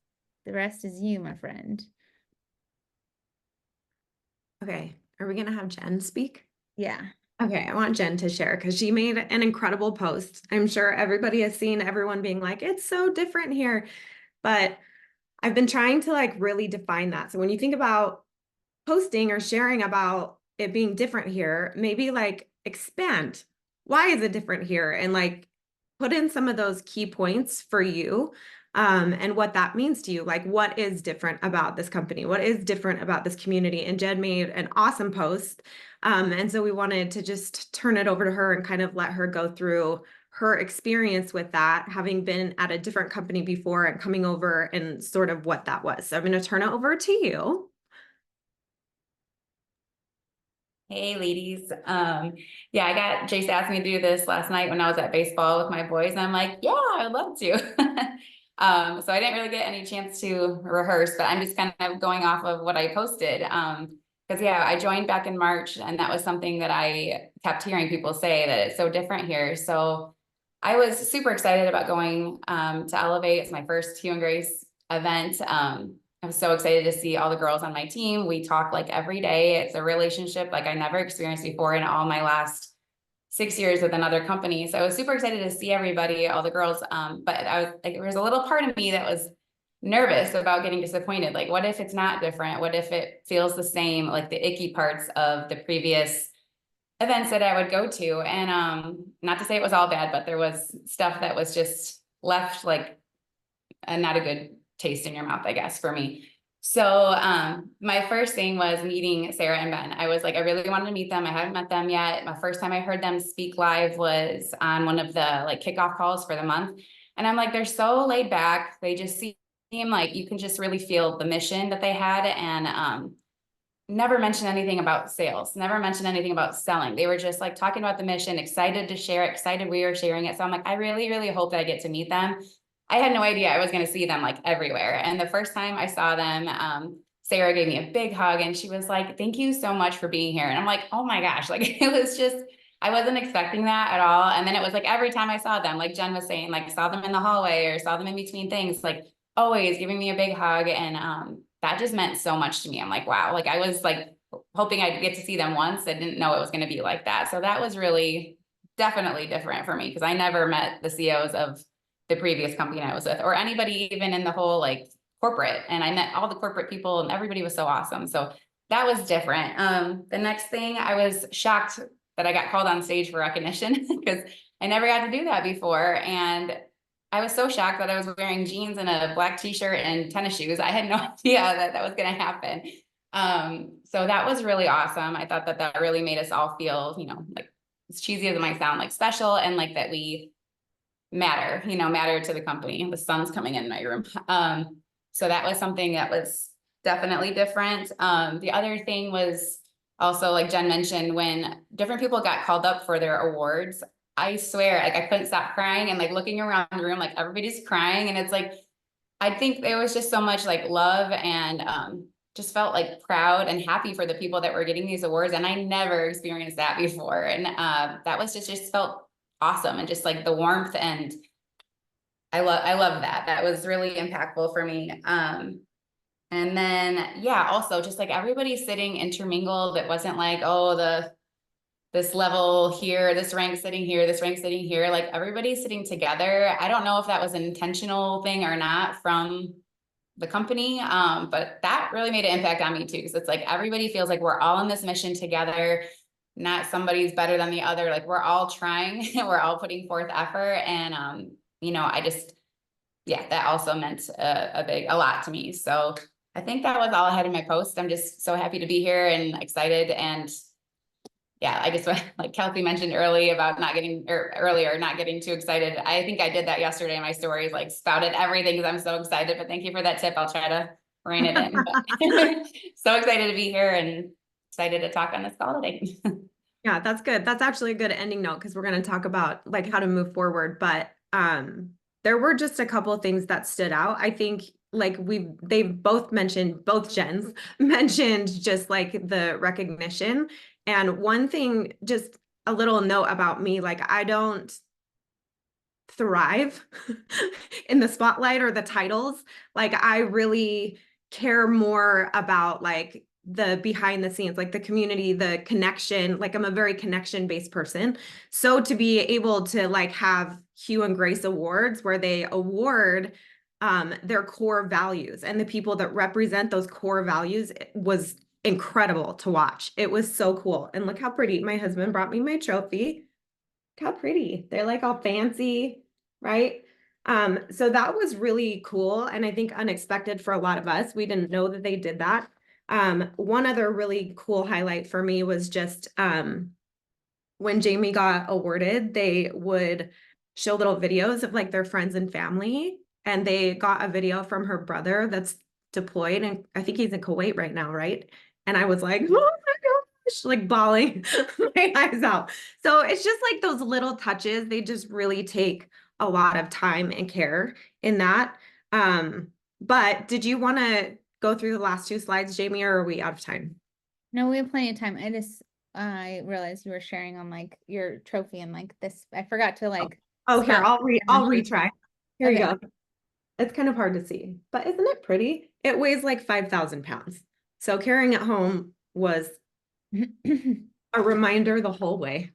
the rest is you, my friend. Okay, are we gonna have Jen speak? Yeah. Okay, I want Jen to share because she made an incredible post. I'm sure everybody has seen everyone being like, it's so different here. But I've been trying to like really define that. So when you think about posting or sharing about it being different here, maybe like expand. Why is it different here? And like put in some of those key points for you and what that means to you. Like what is different about this company? What is different about this community? And Jen made an awesome post. And so we wanted to just turn it over to her and kind of let her go through her experience with that, having been at a different company before and coming over and sort of what that was. So I'm going to turn it over to you. Hey ladies. Yeah, I got Jace asked me to do this last night when I was at baseball with my boys, and I'm like, yeah, I'd love to. So I didn't really get any chance to rehearse, but I'm just kind of going off of what I posted. Because yeah, I joined back in March, and that was something that I kept hearing people say that it's so different here. So I was super excited about going to Elevate. It's my first Hue and Grace event. I'm so excited to see all the girls on my team. We talk like every day. It's a relationship like I never experienced before in all my last 6 years with another company. So I was super excited to see everybody, all the girls. But I was like, there was a little part of me that was nervous about getting disappointed. Like, what if it's not different? What if it feels the same, like the icky parts of the previous events that I would go to? And not to say it was all bad, but there was stuff that was just left like not a good taste in your mouth, I guess, for me. So my first thing was meeting Sarah and Ben. I was like, I really wanted to meet them. I haven't met them yet. My first time I heard them speak live was on one of the like kickoff calls for the month. And I'm like, they're so laid back. They just seem like you can just really feel the mission that they had, and never mentioned anything about sales, never mentioned anything about selling. They were just like talking about the mission, excited to share, excited we were sharing it. So I'm like, I really, really hope that I get to meet them. I had no idea I was going to see them like everywhere. And the first time I saw them, Sarah gave me a big hug and she was like, thank you so much for being here. And I'm like, oh my gosh, like it was just, I wasn't expecting that at all. And then it was like, every time I saw them, like Jen was saying, like saw them in the hallway or saw them in between things, like always giving me a big hug. And that just meant so much to me. I'm like, wow, like I was like hoping I'd get to see them once. I didn't know it was going to be like that. So that was really definitely different for me because I never met the CEOs of the previous company I was with, or anybody even in the whole like corporate. And I met all the corporate people and everybody was so awesome. So that was different. The next thing, I was shocked that I got called on stage for recognition because I never got to do that before. And I was so shocked that I was wearing jeans and a black t-shirt and tennis shoes. I had no idea that that was going to happen. So that was really awesome. I thought that that really made us all feel, you know, like as cheesy as it might sound, like special, and like that we matter, you know, matter to the company. The sun's coming in my room. So that was something that was definitely different. The other thing was also, like Jen mentioned, when different people got called up for their awards, I swear, like I couldn't stop crying and like looking around the room, like everybody's crying. And it's like, I think there was just so much like love and just felt like proud and happy for the people that were getting these awards. And I never experienced that before. And that was just felt awesome. And just like the warmth, and I love that. That was really impactful for me. And then, yeah, also just like everybody sitting intermingled. It wasn't like, oh, this level here, this rank sitting here, this rank sitting here, like everybody's sitting together. I don't know if that was an intentional thing or not from the company. But that really made an impact on me too. Cause it's like, everybody feels like we're all in this mission together, not somebody's better than the other. Like we're all trying, we're all putting forth effort. And, you know, yeah, that also meant a lot to me. So I think that was all I had in my post. I'm just so happy to be here and excited. And yeah, I just, like Kelsey mentioned earlier not getting too excited. I think I did that yesterday in my stories, like spouted everything because I'm so excited, but thank you for that tip. I'll try to rein it in. But so excited to be here and excited to talk on this call today. Yeah, that's good. That's actually a good ending note because we're going to talk about like how to move forward. But there were just a couple of things that stood out. I think like they've both Jens mentioned just like the recognition. And one thing, just a little note about me, like I don't thrive in the spotlight or the titles. Like I really care more about like the behind the scenes, like the community, the connection. Like I'm a very connection-based person. So to be able to like have Hue and Grace Awards where they award their core values and the people that represent those core values was incredible to watch. It was so cool. And look how pretty. My husband brought me my trophy. Look how pretty. They're like all fancy, right? So that was really cool. And I think unexpected for a lot of us. We didn't know that they did that. One other really cool highlight for me was just when Jamie got awarded, they would show little videos of like their friends and family. And they got a video from her brother that's deployed. And I think he's in Kuwait right now, right? And I was like, oh my gosh, like bawling my eyes out. So it's just like those little touches. They just really take a lot of time and care in that. But did you want to go through the last two slides, Jamie, or are we out of time? No, we have plenty of time. I realized you were sharing on like your trophy and like this. I forgot to like. Oh, here, stop. I'll retry. Here you Okay. go. It's kind of hard to see, but isn't it pretty? It weighs like 5,000 pounds. So carrying it home was a reminder the whole way.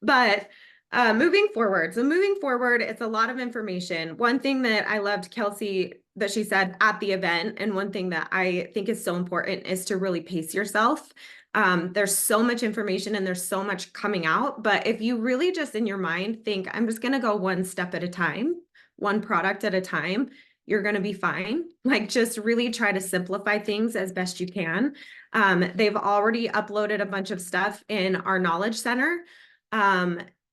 But moving forward. So moving forward, it's a lot of information. One thing that I loved, Kelsey, that she said at the event, and one thing that I think is so important is to really pace yourself. There's so much information and there's so much coming out, but if you really just in your mind think, I'm just going to go one step at a time, one product at a time, you're going to be fine. Like, just really try to simplify things as best you can. They've already uploaded a bunch of stuff in our knowledge center.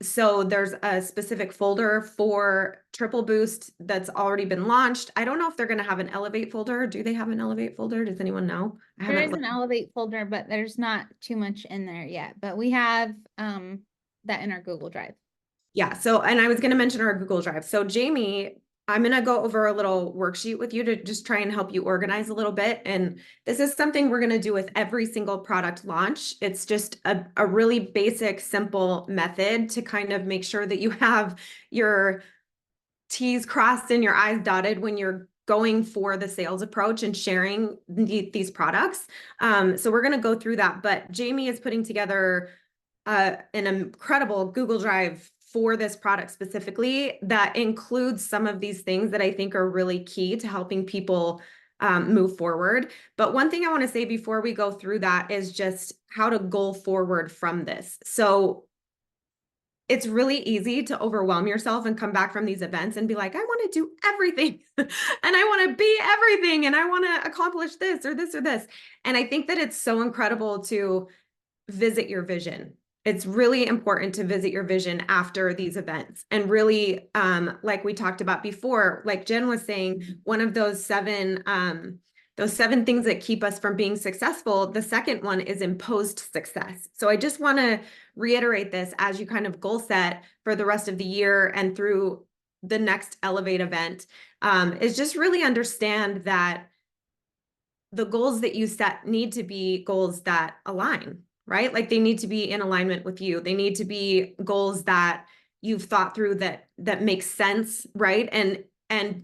So there's a specific folder for Triple Boost that's already been launched. I don't know if they're going to have an Elevate folder. Do they have an Elevate folder? Does anyone know? I There haven't is an looked. Elevate folder, but there's not too much in there yet, but we have that in our Google Drive. Yeah. So, and I was going to mention our Google Drive. So Jamie, I'm going to go over a little worksheet with you to just try and help you organize a little bit. And this is something we're going to do with every single product launch. It's just a really basic, simple method to kind of make sure that you have your T's crossed and your I's dotted when you're going for the sales approach and sharing these products. So we're going to go through that, but Jamie is putting together an incredible Google Drive for this product specifically that includes some of these things that I think are really key to helping people move forward. But one thing I want to say before we go through that is just how to goal forward from this. So it's really easy to overwhelm yourself and come back from these events and be like, I want to do everything and I want to be everything and I want to accomplish this or this or this. And I think that it's so incredible to visit your vision. It's really important to visit your vision after these events and really, like we talked about before, like Jen was saying, one of those seven things that keep us from being successful, the second one is imposed success. So I just want to reiterate this as you kind of goal set for the rest of the year and through the next Elevate event, is just really understand that the goals that you set need to be goals that align, right? Like, they need to be in alignment with you. They need to be goals that you've thought through that makes sense, right? And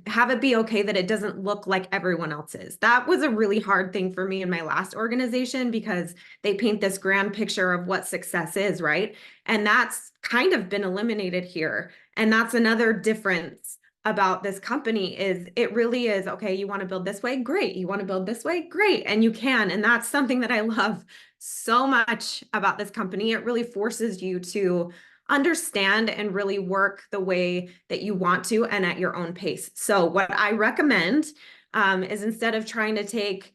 have it be okay that it doesn't look like everyone else's. That was a really hard thing for me in my last organization because they paint this grand picture of what success is, right? And that's kind of been eliminated here. And that's another difference about this company is it really is, okay, you want to build this way? Great. You want to build this way? Great. And you can. And that's something that I love so much about this company. It really forces you to understand and really work the way that you want to and at your own pace. So what I recommend is instead of trying to take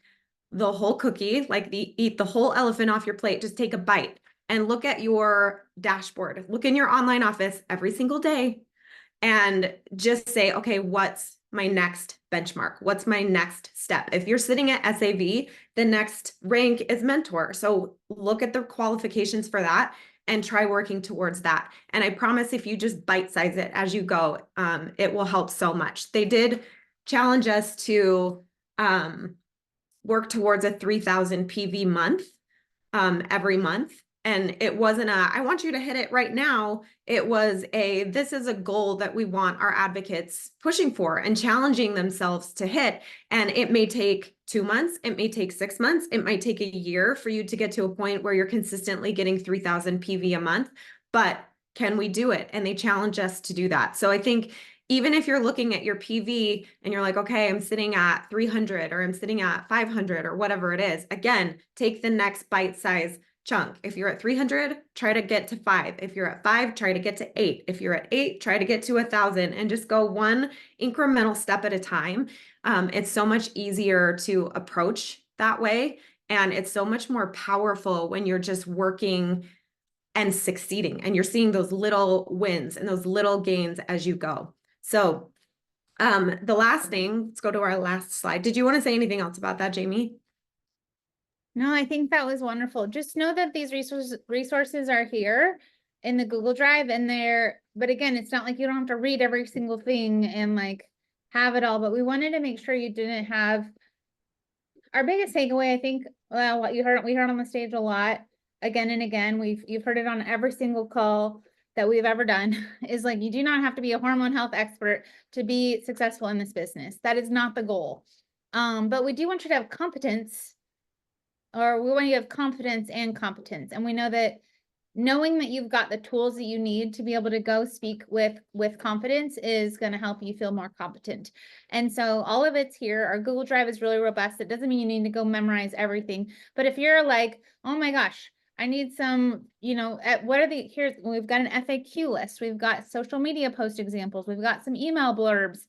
the whole cookie, like eat the whole elephant off your plate, just take a bite and look at your dashboard. Look in your online office every single day and just say, okay, what's my next benchmark? What's my next step? If you're sitting at SAV, the next rank is mentor. So look at the qualifications for that and try working towards that. And I promise if you just bite size it as you go, it will help so much. They did challenge us to work towards a 3,000 PV month every month. And it wasn't I want you to hit it right now. It was this is a goal that we want our advocates pushing for and challenging themselves to hit. And it may take 2 months. It may take 6 months. It might take a year for you to get to a point where you're consistently getting 3,000 PV a month, but can we do it? And they challenge us to do that. So I think even if you're looking at your PV and you're like, okay, I'm sitting at 300 or I'm sitting at 500 or whatever it is, again, take the next bite size chunk. If you're at 300, try to get to 5. If you're at 5, try to get to 8. If you're at 8, try to get to 1,000 and just go one incremental step at a time. It's so much easier to approach that way. And it's so much more powerful when you're just working and succeeding and you're seeing those little wins and those little gains as you go. So the last thing, let's go to our last slide. Did you want to say anything else about that, Jamie? No, I think that was wonderful. Just know that these resources are here in the Google Drive and but again, it's not like you don't have to read every single thing and like have it all, but we wanted to make sure you didn't have our biggest takeaway. I think, well, what we heard on the stage a lot again and again, you've heard it on every single call that we've ever done is like, you do not have to be a hormone health expert to be successful in this business. That is not the goal. But we do want you to have competence, or we want you to have confidence and competence. And we know that knowing that you've got the tools that you need to be able to go speak with confidence is going to help you feel more competent. And so all of it's here. Our Google Drive is really robust. It doesn't mean you need to go memorize everything, but if you're like, oh my gosh, I need some, we've got an FAQ list. We've got social media post examples. We've got some email blurbs.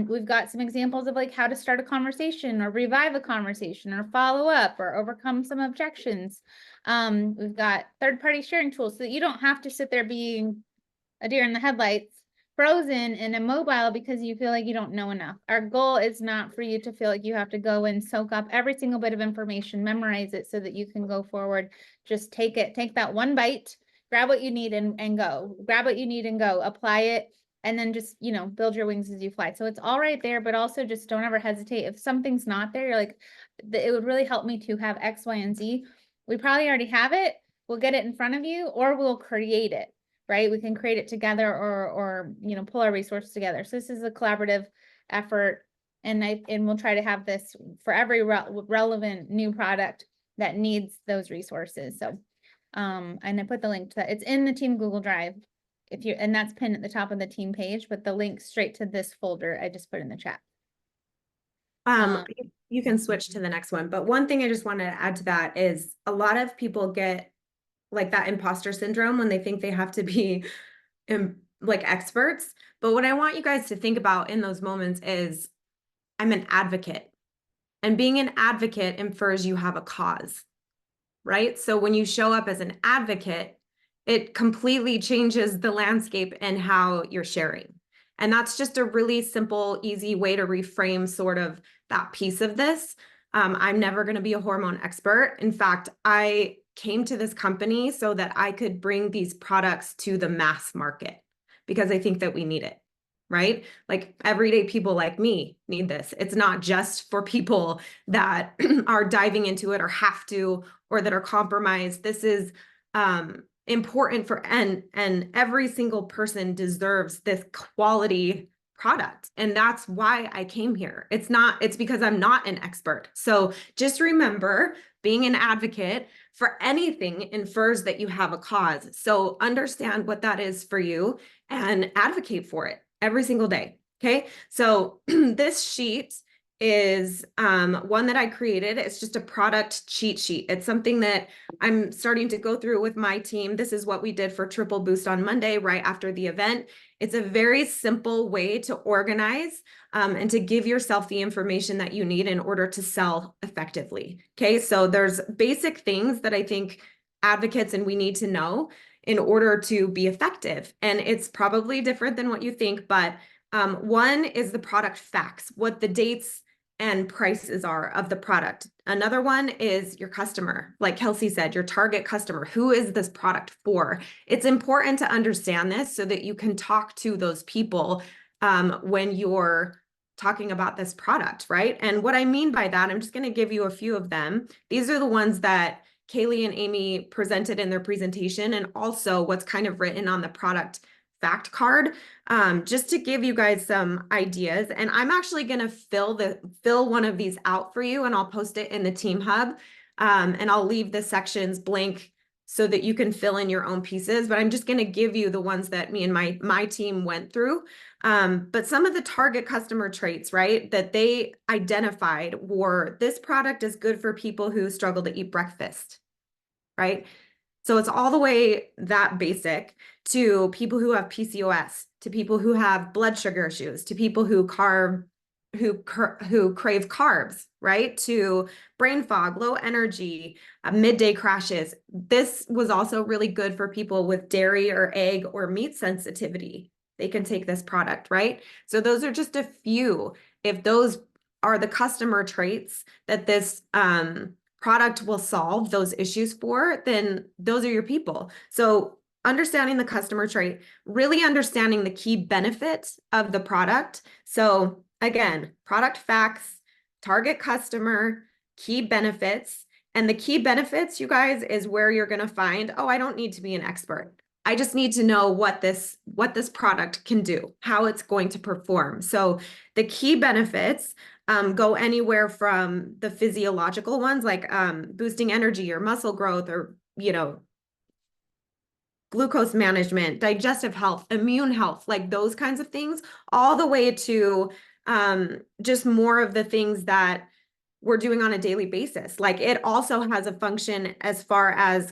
We've got some examples of like how to start a conversation or revive a conversation or follow up or overcome some objections. We've got third-party sharing tools so that you don't have to sit there being a deer in the headlights, frozen and immobile because you feel like you don't know enough. Our goal is not for you to feel like you have to go and soak up every single bit of information, memorize it so that you can go forward. Just take that one bite, grab what you need and go. Grab what you need and go. Apply it. And then just, build your wings as you fly. So it's all right there, but also just don't ever hesitate. If something's not there, you're like, it would really help me to have X, Y, and Z. We probably already have it. We'll get it in front of you or we'll create it, right? We can create it together or pull our resources together. So this is a collaborative effort. And we'll try to have this for every relevant new product that needs those resources. So, and I put the link to that. It's in the team Google Drive. And that's pinned at the top of the team page, but the link straight to this folder, I just put in the chat. You can switch to the next one, but one thing I just wanted to add to that is a lot of people get like that imposter syndrome when they think they have to be like experts. But what I want you guys to think about in those moments is I'm an advocate, and being an advocate infers you have a cause, right? So when you show up as an advocate, it completely changes the landscape and how you're sharing. And that's just a really simple, easy way to reframe sort of that piece of this. I'm never going to be a hormone expert. In fact, I came to this company so that I could bring these products to the mass market because I think that we need it, right? Like everyday people like me need this. It's not just for people that are diving into it or have to, or that are compromised. This is, important for and every single person deserves this quality product. And that's why I came here. It's because I'm not an expert. So just remember, being an advocate for anything infers that you have a cause. So understand what that is for you and advocate for it every single day. Okay. So this sheet is one that I created. It's just a product cheat sheet. It's something that I'm starting to go through with my team. This is what we did for Triple Boost on Monday, right after the event. It's a very simple way to organize and to give yourself the information that you need in order to sell effectively. Okay, so there's basic things that I think advocates and we need to know in order to be effective. And it's probably different than what you think, but one is the product facts, what the dates and prices are of the product. Another one is your customer. Like Kelsey said, your target customer. Who is this product for? It's important to understand this so that you can talk to those people when you're talking about this product, right? And what I mean by that, I'm just going to give you a few of them. These are the ones that Kaylee and Amy presented in their presentation, and also what's kind of written on the product fact card, just to give you guys some ideas. And I'm actually going to fill one of these out for you, and I'll post it in the Team Hub. And I'll leave the sections blank so that you can fill in your own pieces. But I'm just going to give you the ones that me and my team went through. But some of the target customer traits, right, that they identified were this product is good for people who struggle to eat breakfast, right? So it's all the way that basic to people who have PCOS, to people who have blood sugar issues, to people who crave carbs, right? To brain fog, low energy, midday crashes. This was also really good for people with dairy or egg or meat sensitivity. They can take this product, right? So those are just a few. If those are the customer traits that this product will solve those issues for, then those are your people. So understanding the customer trait, really understanding the key benefits of the product. So again, product facts, target customer, key benefits. And the key benefits, you guys, is where you're going to find, oh, I don't need to be an expert. I just need to know what this product can do, how it's going to perform. So the key benefits go anywhere from the physiological ones, like boosting energy or muscle growth, or glucose management, digestive health, immune health, like those kinds of things, all the way to just more of the things that we're doing on a daily basis. Like it also has a function as far as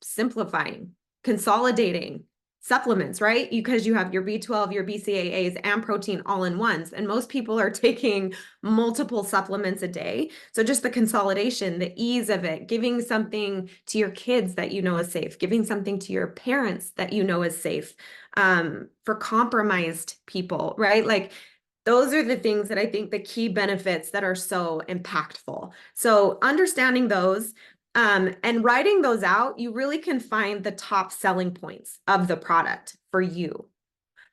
simplifying, consolidating supplements, right? Because you have your B12, your BCAAs, and protein all in ones. And most people are taking multiple supplements a day. So just the consolidation, the ease of it, giving something to your kids that you know is safe, giving something to your parents that you know is safe, for compromised people, right? Like those are the things that I think the key benefits that are so impactful. So understanding those, and writing those out, you really can find the top selling points of the product for you,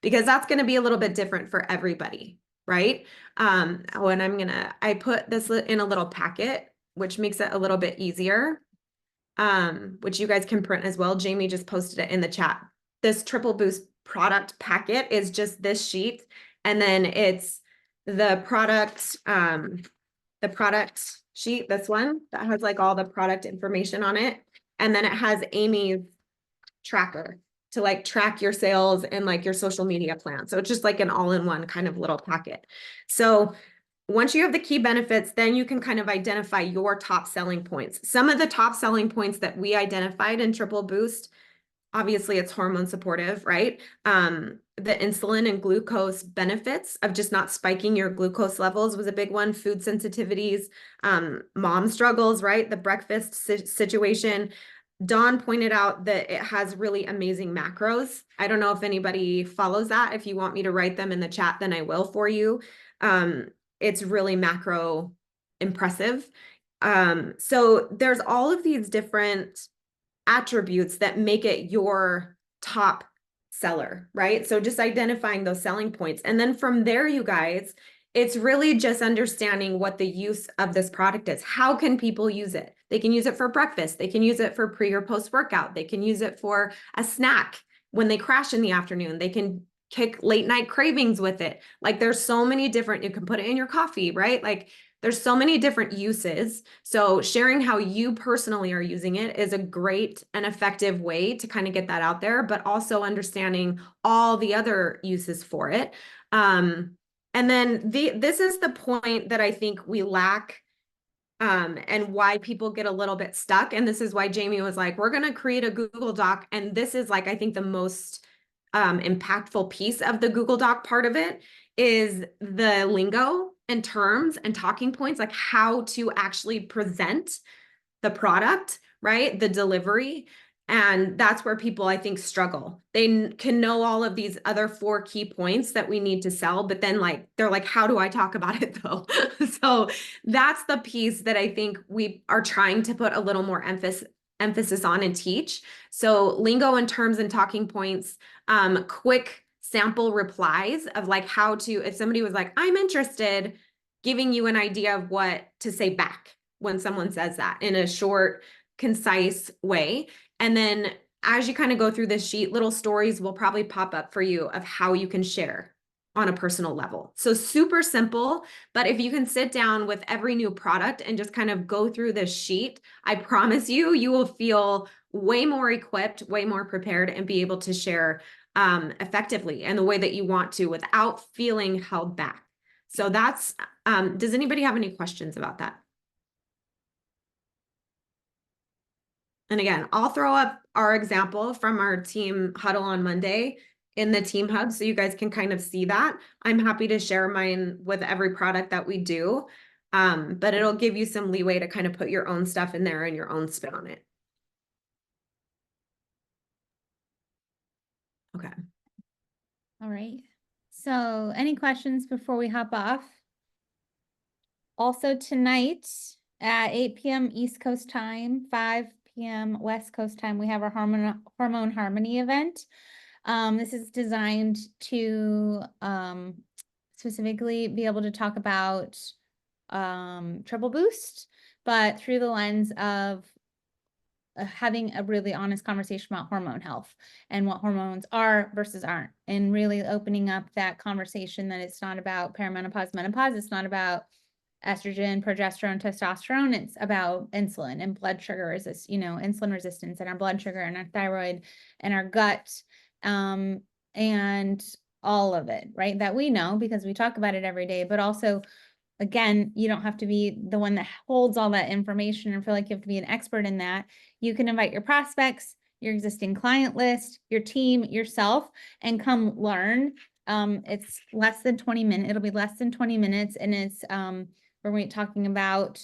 because that's going to be a little bit different for everybody, right? And I put this in a little packet, which makes it a little bit easier, which you guys can print as well. Jamie just posted it in the chat. This Triple Boost product packet is just this sheet, and then it's the product sheet, this one that has like all the product information on it. And then it has Amy's tracker to like track your sales and like your social media plan. So it's just like an all-in-one kind of little packet. So once you have the key benefits, then you can kind of identify your top selling points. Some of the top selling points that we identified in Triple Boost, obviously it's hormone supportive, right? The insulin and glucose benefits of just not spiking your glucose levels was a big one. Food sensitivities, mom struggles, right? The breakfast situation. Dawn pointed out that it has really amazing macros. I don't know if anybody follows that. If you want me to write them in the chat, then I will for you. It's really macro impressive. So there's all of these different attributes that make it your top seller, right? So just identifying those selling points. And then from there, you guys, it's really just understanding what the use of this product is. How can people use it? They can use it for breakfast. They can use it for pre or post workout. They can use it for a snack when they crash in the afternoon. They can kick late night cravings with it. Like there's so many different, you can put it in your coffee, right? Like there's so many different uses. So sharing how you personally are using it is a great and effective way to kind of get that out there, but also understanding all the other uses for it. And then this is the point that I think we lack, and why people get a little bit stuck. And this is why Jamie was like, we're going to create a Google Doc. And this is like, I think the most impactful piece of the Google Doc part of it is the lingo and terms and talking points, like how to actually present the product, right? The delivery. And that's where people, I think, struggle. They can know all of these other 4 key points that we need to sell, but then like, they're like, how do I talk about it though? So that's the piece that I think we are trying to put a little more emphasis on and teach. So lingo and terms and talking points, quick sample replies of like how to, if somebody was like, I'm interested, giving you an idea of what to say back when someone says that in a short, concise way. And then as you kind of go through this sheet, little stories will probably pop up for you of how you can share on a personal level. So super simple, but if you can sit down with every new product and just kind of go through this sheet, I promise you, you will feel way more equipped, way more prepared, and be able to share effectively and the way that you want to without feeling held back. So that's, does anybody have any questions about that? And again, I'll throw up our example from our team huddle on Monday in the team hub so you guys can kind of see that. I'm happy to share mine with every product that we do, but it'll give you some leeway to kind of put your own stuff in there and your own spin on it. Okay. All right. So any questions before we hop off? Also tonight at 8 p.m. East Coast time, 5 p.m. West Coast time, we have our Hormone Harmony event. This is designed to specifically be able to talk about Triple Boost, but through the lens of having a really honest conversation about hormone health and what hormones are versus aren't, and really opening up that conversation that it's not about perimenopause, menopause. It's not about estrogen, progesterone, testosterone. It's about insulin and blood sugar insulin resistance and our blood sugar and our thyroid and our gut, and all of it, right? That we know because we talk about it every day, but also, again, you don't have to be the one that holds all that information and feel like you have to be an expert in that. You can invite your prospects, your existing client list, your team, yourself, and come learn. It's less than 20 minutes. It'll be less than 20 minutes. And it's, we're talking about,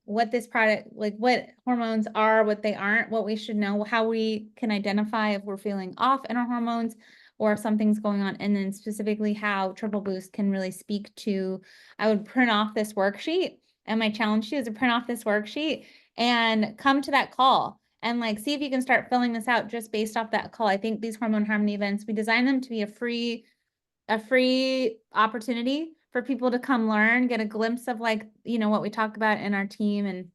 what this product, like what hormones are, what they aren't, what we should know, how we can identify if we're feeling off in our hormones or if something's going on, and then specifically how Triple Boost can really speak to. I would print off this worksheet, and my challenge to you is to print off this worksheet and come to that call and like see if you can start filling this out just based off that call. I think these Hormone Harmony events, we design them to be a free opportunity for people to come learn, get a glimpse of like, what we talk about in our team and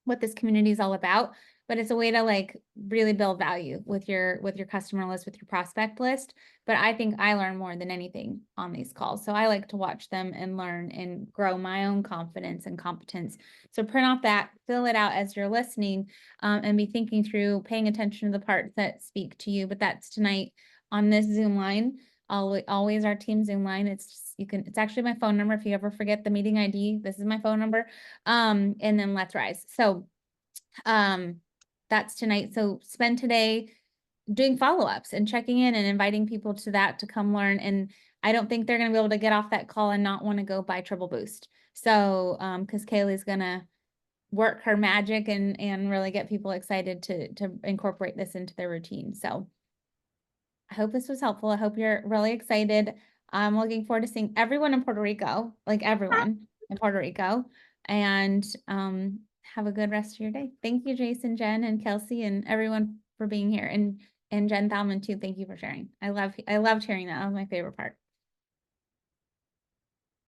what this community is all about. But it's a way to like really build value with your customer list, with your prospect list. But I think I learn more than anything on these calls. So I like to watch them and learn and grow my own confidence and competence. So print off that, fill it out as you're listening, and be thinking through, paying attention to the parts that speak to you. But that's tonight on this Zoom line. Always our team Zoom line. It's actually my phone number. If you ever forget the meeting ID, this is my phone number. And then Let's Rise. So, that's tonight. So spend today doing follow-ups and checking in and inviting people to that to come learn. And I don't think they're going to be able to get off that call and not want to go buy Triple Boost. So, because Kaylee's going to work her magic and really get people excited to incorporate this into their routine. So I hope this was helpful. I hope you're really excited. I'm looking forward to seeing everyone in Puerto Rico, like everyone in Puerto Rico, and have a good rest of your day. Thank you, Jason, Jen, and Kelsey, and everyone for being here, and Jen Thalman too. Thank you for sharing. I loved hearing that. That was my favorite part.